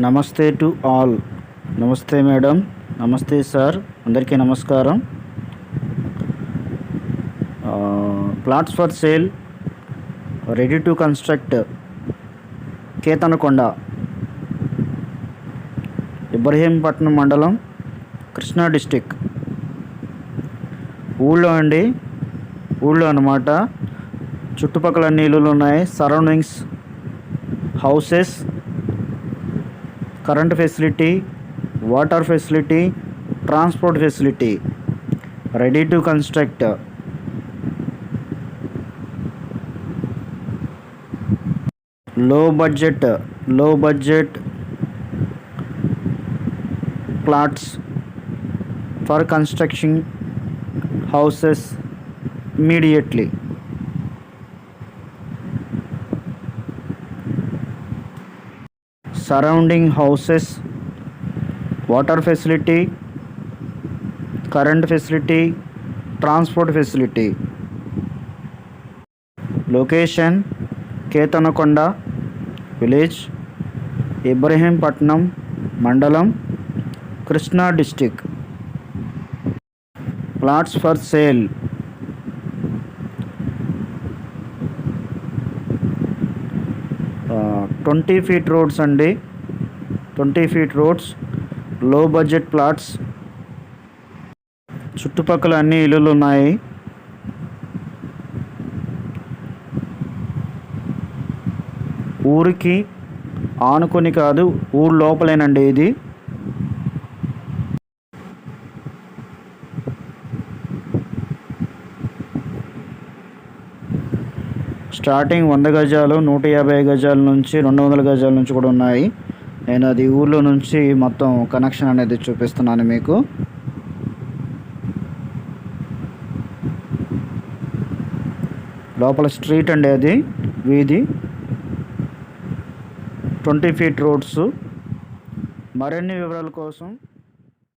నమస్తే to all. Namaste madam, namaste sir, అందరికీ నమస్కారం. Plots for sale, ready to construct, Ketanakonda, Ibrahimpatnam మండలం, కృష్ణా డిస్టిక్. ఊళ్ళో అన్నమాట. చుట్టుపక్కల అన్ని ఇల్లులు ఉన్నాయి. Surroundings, houses, current facility, water facility, transport facility, ready to construct. Low budget plots for construction houses immediately. Surrounding houses, water facility, current facility, transport facility. Location: Ketanakonda village, Ibrahimpatnam Mandalam, Krishna district. Plots for sale. Uh, 20 feet roads అండి. 20 feet roads, low budget plots. చుట్టుపక్కల అన్ని ఇల్లులు ఉన్నాయి. ఊరికి ఆనుకొని కాదు, ఊరు లోపలేనండి ఇది. స్టార్టింగ్ 100 గజాలు, 150 గజాల నుంచి 200 గజాల నుంచి కూడా ఉన్నాయి. నేను అది ఊళ్ళో నుంచి మొత్తం కనెక్షన్ అనేది చూపిస్తున్నాను మీకు. లోపల స్ట్రీట్ అండి, అది వీధి. 20 feet రోడ్స్. మరిన్ని వివరాల కోసం